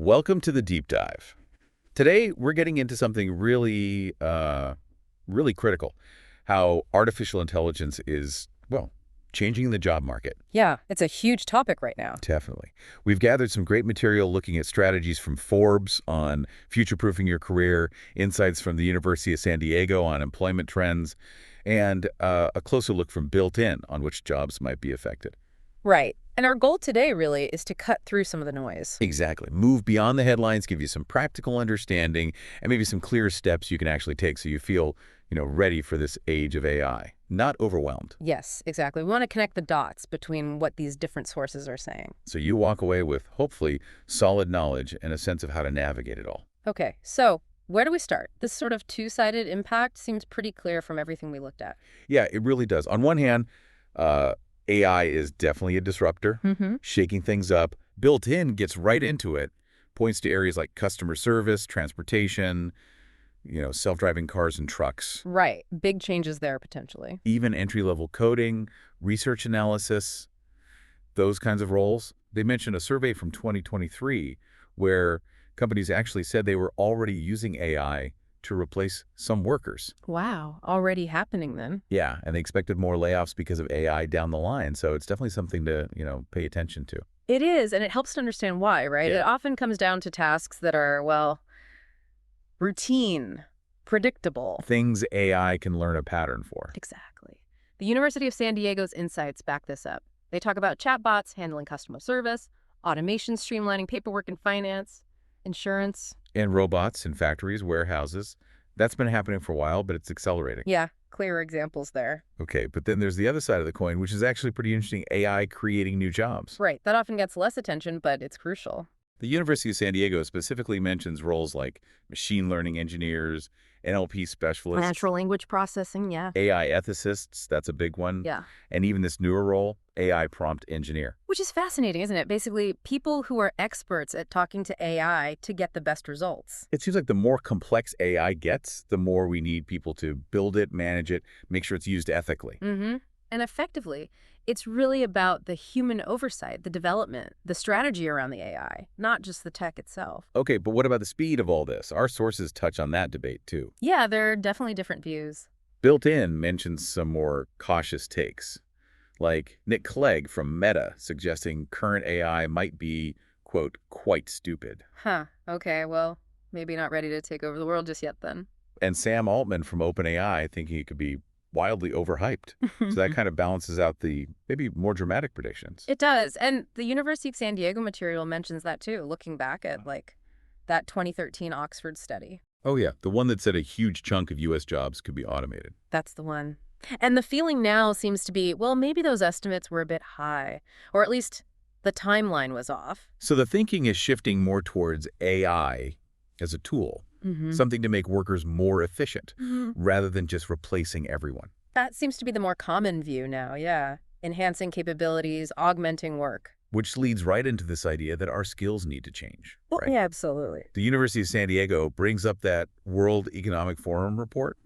Welcome to the deep dive. Today, we're getting into something really critical. How artificial intelligence is, well, changing the job market. Yeah, it's a huge topic right now. Definitely. We've gathered some great material looking at strategies from Forbes on future-proofing your career, insights from the University of San Diego on employment trends, and a closer look from Built In on which jobs might be affected. Right. And our goal today really is to cut through some of the noise. Exactly. Move beyond the headlines, give you some practical understanding, and maybe some clear steps you can actually take so you feel, ready for this age of AI, not overwhelmed. Yes, exactly. We want to connect the dots between what these different sources are saying. So you walk away with, hopefully, solid knowledge and a sense of how to navigate it all. Okay, so where do we start? This sort of two-sided impact seems pretty clear from everything we looked at. Yeah, it really does. On one hand, AI is definitely a disruptor, shaking things up. Built In gets right into it, points to areas like customer service, transportation, self-driving cars and trucks. Right. Big changes there potentially. Even entry-level coding, research analysis, those kinds of roles. They mentioned a survey from 2023 where companies actually said they were already using AI to replace some workers. Wow, already happening then. Yeah, and they expected more layoffs because of AI down the line. So it's definitely something to, pay attention to. It is, and it helps to understand why, right? Yeah. It often comes down to tasks that are, well, routine, predictable. Things AI can learn a pattern for. Exactly. The University of San Diego's insights back this up. They talk about chatbots handling customer service, automation streamlining paperwork and finance, insurance. And robots in factories, warehouses. That's been happening for a while, but it's accelerating. Yeah, clear examples there. Okay, but then there's the other side of the coin, which is actually pretty interesting, AI creating new jobs. Right, that often gets less attention, but it's crucial. The University of San Diego specifically mentions roles like machine learning engineers, NLP specialists, Natural language processing, yeah. AI ethicists, that's a big one, Yeah. and even this newer role, AI prompt engineer. Which is fascinating, isn't it? Basically, people who are experts at talking to AI to get the best results. It seems like the more complex AI gets, the more we need people to build it, manage it, make sure it's used ethically. And effectively, it's really about the human oversight, the development, the strategy around the AI, not just the tech itself. Okay, but what about the speed of all this? Our sources touch on that debate, too. Yeah, there are definitely different views. Built In mentions some more cautious takes, like Nick Clegg from Meta suggesting current AI might be, quote, quite stupid. Huh, okay, well, maybe not ready to take over the world just yet then. And Sam Altman from OpenAI thinking it could be wildly overhyped. So that kind of balances out the maybe more dramatic predictions. It does, and the University of San Diego material mentions that too, looking back at, that 2013 Oxford study. Oh, yeah, the one that said a huge chunk of U.S. jobs could be automated. That's the one. And the feeling now seems to be, well, maybe those estimates were a bit high, or at least the timeline was off. So the thinking is shifting more towards AI as a tool, something to make workers more efficient, rather than just replacing everyone. That seems to be the more common view now, yeah. Enhancing capabilities, augmenting work. Which leads right into this idea that our skills need to change. Right? Yeah, absolutely. The University of San Diego brings up that World Economic Forum report,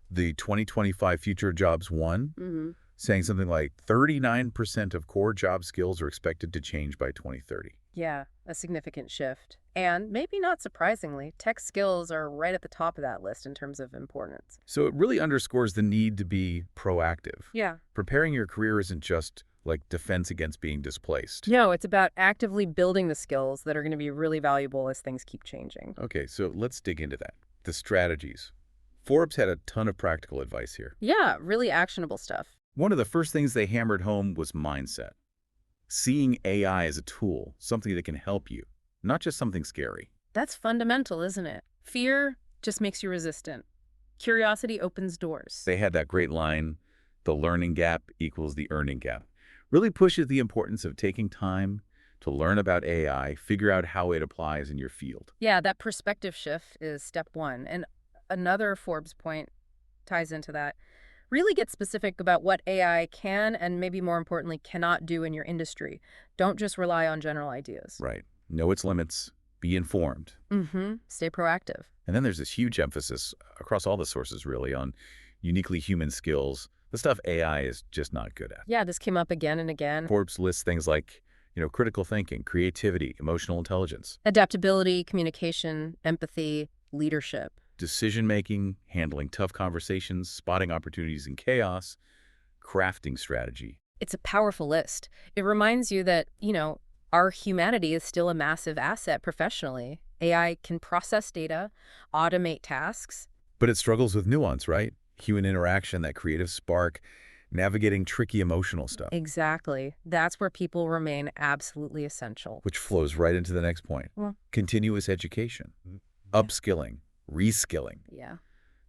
the 2025 Future Jobs One, saying something like 39% of core job skills are expected to change by 2030. Yeah, a significant shift. And maybe not surprisingly, tech skills are right at the top of that list in terms of importance. So it really underscores the need to be proactive. Yeah. Preparing your career isn't just like defense against being displaced. No, it's about actively building the skills that are going to be really valuable as things keep changing. Okay, so let's dig into that. The strategies. Forbes had a ton of practical advice here. Yeah, really actionable stuff. One of the first things they hammered home was mindset. Seeing AI as a tool, something that can help you, not just something scary. That's fundamental, isn't it? Fear just makes you resistant. Curiosity opens doors. They had that great line, the learning gap equals the earning gap. Really pushes the importance of taking time to learn about AI, figure out how it applies in your field. Yeah, that perspective shift is step one. And another Forbes point ties into that. Really get specific about what AI can and maybe more importantly cannot do in your industry. Don't just rely on general ideas. Right. Know its limits. Be informed. Stay proactive. And then there's this huge emphasis across all the sources really on uniquely human skills, the stuff AI is just not good at. Yeah, this came up again and again. Forbes lists things like, Critical thinking, creativity, emotional intelligence, Adaptability, communication, empathy, leadership. decision-making, handling tough conversations, spotting opportunities in chaos, crafting strategy. It's a powerful list. It reminds you that, our humanity is still a massive asset professionally. AI can process data, automate tasks. But it struggles with nuance, right? Human interaction, that creative spark, navigating tricky emotional stuff, Exactly. That's where people remain absolutely essential. which flows right into the next point. Well, Continuous education, upskilling, reskilling. yeah.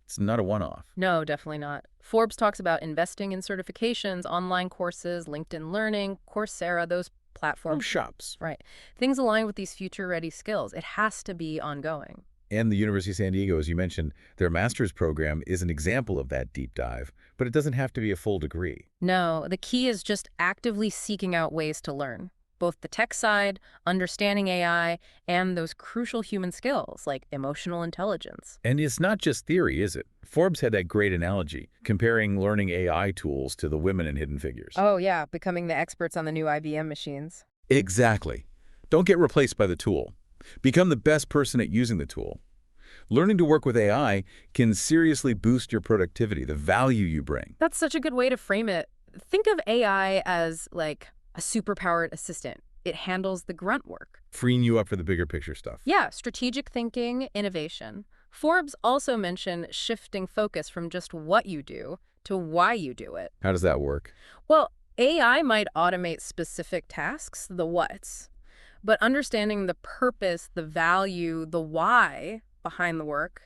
It's not a one-off. No, definitely not. Forbes talks about investing in certifications, online courses, LinkedIn Learning, Coursera, those platforms. Shops. Right. Things aligned with these future-ready skills. It has to be ongoing. And the University of San Diego, as you mentioned, their master's program is an example of that deep dive, but it doesn't have to be a full degree. No, the key is just actively seeking out ways to learn, both the tech side, understanding AI, and those crucial human skills like emotional intelligence. And it's not just theory, is it? Forbes had that great analogy, comparing learning AI tools to the women in Hidden Figures. Oh, yeah, becoming the experts on the new IBM machines. Exactly. Don't get replaced by the tool. Become the best person at using the tool. Learning to work with AI can seriously boost your productivity, the value you bring. That's such a good way to frame it. Think of AI as like a superpowered assistant. It handles the grunt work. Freeing you up for the bigger picture stuff. Yeah, strategic thinking, innovation. Forbes also mentioned shifting focus from just what you do to why you do it. How does that work? Well, AI might automate specific tasks, the whats, but understanding the purpose, the value, the why behind the work,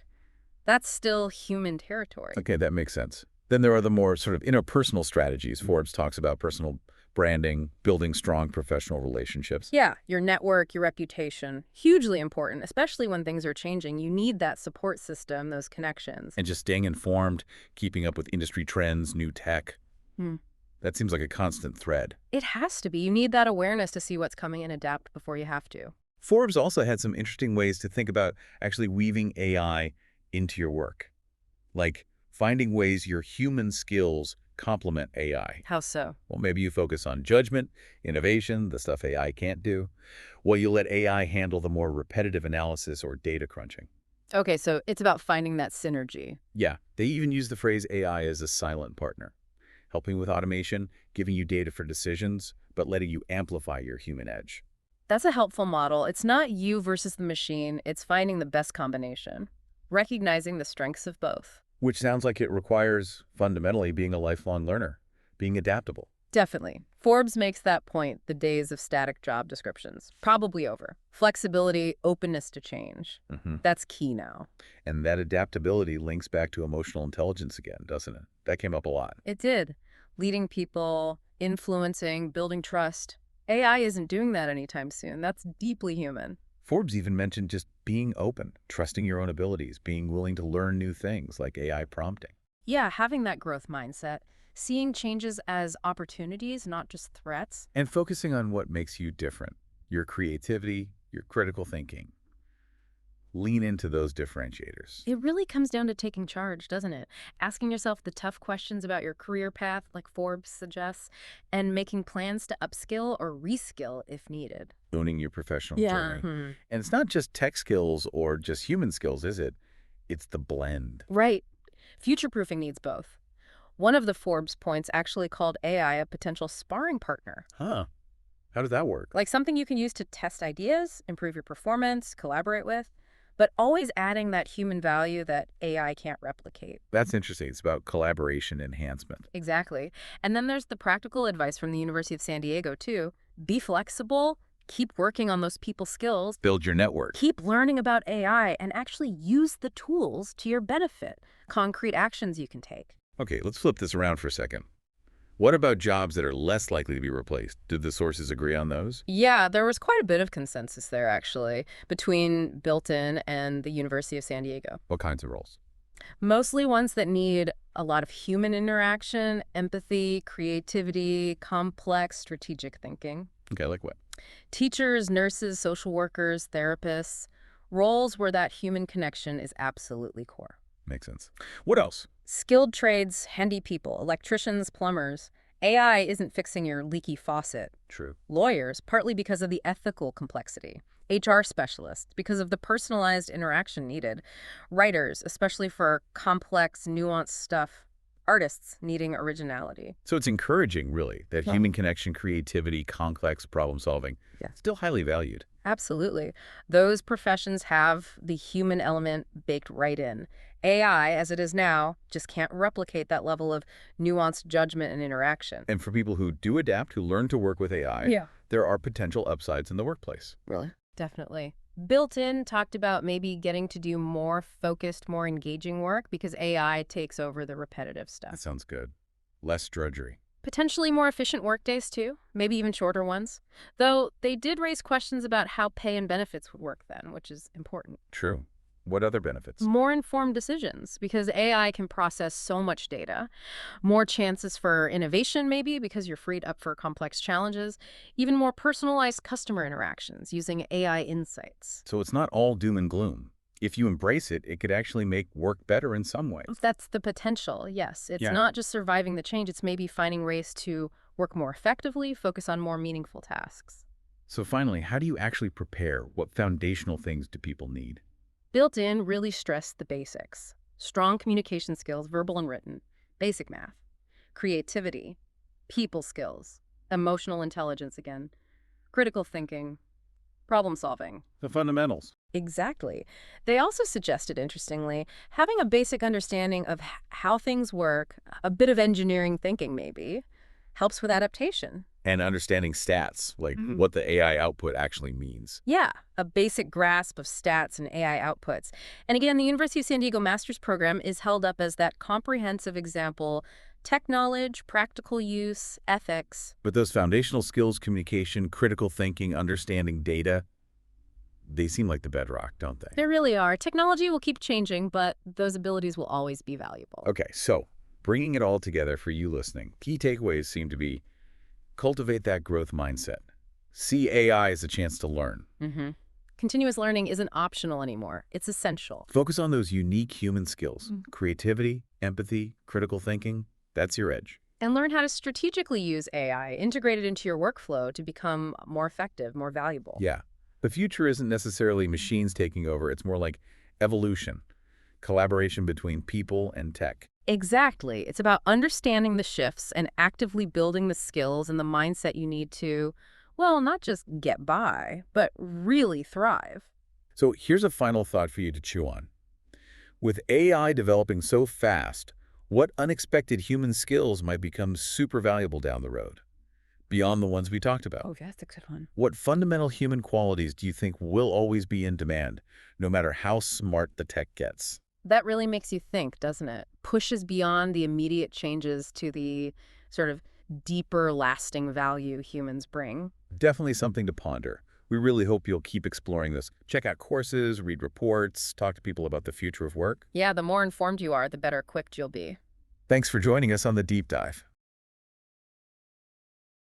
that's still human territory. Okay, that makes sense. Then there are the more sort of interpersonal strategies. Forbes talks about personal branding, building strong professional relationships. Yeah, your network, your reputation, hugely important, especially when things are changing. You need that support system, those connections. And just staying informed, keeping up with industry trends, new tech. Hmm. That seems like a constant thread. It has to be. You need that awareness to see what's coming and adapt before you have to. Forbes also had some interesting ways to think about actually weaving AI into your work, like finding ways your human skills complement AI. How so? Well, maybe you focus on judgment, innovation, the stuff AI can't do. Well, you let AI handle the more repetitive analysis or data crunching. Okay, so it's about finding that synergy. Yeah, they even use the phrase AI as a silent partner, helping with automation, giving you data for decisions, but letting you amplify your human edge. That's a helpful model. It's not you versus the machine. It's finding the best combination, recognizing the strengths of both. Which sounds like it requires, fundamentally, being a lifelong learner, being adaptable. Definitely. Forbes makes that point. The days of static job descriptions probably over. Flexibility, openness to change. That's key now. And that adaptability links back to emotional intelligence again, doesn't it? That came up a lot. It did. Leading people, influencing, building trust. AI isn't doing that anytime soon. That's deeply human. Forbes even mentioned just being open, trusting your own abilities, being willing to learn new things like AI prompting. Yeah, having that growth mindset, seeing changes as opportunities, not just threats. And focusing on what makes you different, your creativity, your critical thinking. Lean into those differentiators. It really comes down to taking charge, doesn't it? Asking yourself the tough questions about your career path, like Forbes suggests, and making plans to upskill or reskill if needed. Owning your professional journey. And it's not just tech skills or just human skills, is it? It's the blend. Right. Future-proofing needs both. One of the Forbes points actually called AI a potential sparring partner. Huh. How does that work? Like something you can use to test ideas, improve your performance, collaborate with, but always adding that human value that AI can't replicate. That's interesting. It's about collaboration enhancement. Exactly. And then there's the practical advice from the University of San Diego, too. Be flexible, keep working on those people skills, Build your network. keep learning about AI, and actually use the tools to your benefit. Concrete actions you can take. Okay, let's flip this around for a second. What about jobs that are less likely to be replaced? Did the sources agree on those? Yeah, there was quite a bit of consensus there, actually, between Built-in and the University of San Diego. What kinds of roles? Mostly ones that need a lot of human interaction, empathy, creativity, complex strategic thinking. Okay, like what? Teachers, nurses, social workers, therapists, roles where that human connection is absolutely core. Makes sense. What else? Skilled trades, handy people, electricians, plumbers. AI isn't fixing your leaky faucet. True. Lawyers, partly because of the ethical complexity. HR specialists, because of the personalized interaction needed. Writers, especially for complex, nuanced stuff. Artists needing originality. So it's encouraging, really, that Yeah. human connection, creativity, complex problem solving, Yeah. still highly valued. Absolutely. Those professions have the human element baked right in. AI, as it is now, just can't replicate that level of nuanced judgment and interaction. And for people who do adapt, who learn to work with AI, Yeah. there are potential upsides in the workplace. Really? Definitely. Built-in talked about maybe getting to do more focused, more engaging work because AI takes over the repetitive That stuff. sounds good. Less drudgery. Potentially more efficient workdays too, maybe even shorter ones. Though they did raise questions about how pay and benefits would work then, which is important. True. What other benefits? More informed decisions because AI can process so much data. More chances for innovation maybe because you're freed up for complex challenges. Even more personalized customer interactions using AI insights. So it's not all doom and gloom. If you embrace it, it could actually make work better in some ways. That's the potential, yes. It's Yeah. not just surviving the change, it's maybe finding ways to work more effectively, focus on more meaningful tasks. So finally, how do you actually prepare? What foundational things do people need? Built-in really stressed the basics. Strong communication skills, verbal and written, basic math, creativity, people skills, emotional intelligence again, critical thinking, problem solving. The fundamentals. Exactly. They also suggested, interestingly, having a basic understanding of how things work, a bit of engineering thinking maybe, helps with adaptation. And understanding stats, like Mhm. what the AI output actually means. Yeah, a basic grasp of stats and AI outputs. And again, the University of San Diego Master's Program is held up as that comprehensive example: tech knowledge, practical use, ethics. But those foundational skills, communication, critical thinking, understanding data, they seem like the bedrock, don't they? There really are. Technology will keep changing, but those abilities will always be valuable. Okay, so bringing it all together for you listening, key takeaways seem to be cultivate that growth mindset. See AI as a chance to learn. Continuous learning isn't optional anymore. It's essential. Focus on those unique human skills. Mhm. Creativity, empathy, critical thinking. That's your edge. And learn how to strategically use AI, integrate it into your workflow to become more effective, more valuable. Yeah. The future isn't necessarily machines taking over. It's more like evolution, collaboration between people and tech. Exactly. It's about understanding the shifts and actively building the skills and the mindset you need to, well, not just get by, but really thrive. So here's a final thought for you to chew on. With AI developing so fast, what unexpected human skills might become super valuable down the road, beyond the ones we talked about? Oh, that's a good one. What fundamental human qualities do you think will always be in demand, no matter how smart the tech gets? That really makes you think, doesn't it? Pushes beyond the immediate changes to the sort of deeper, lasting value humans bring. Definitely something to ponder. We really hope you'll keep exploring this. Check out courses, read reports, talk to people about the future of work. Yeah, the more informed you are, the better equipped you'll be. Thanks for joining us on The Deep Dive.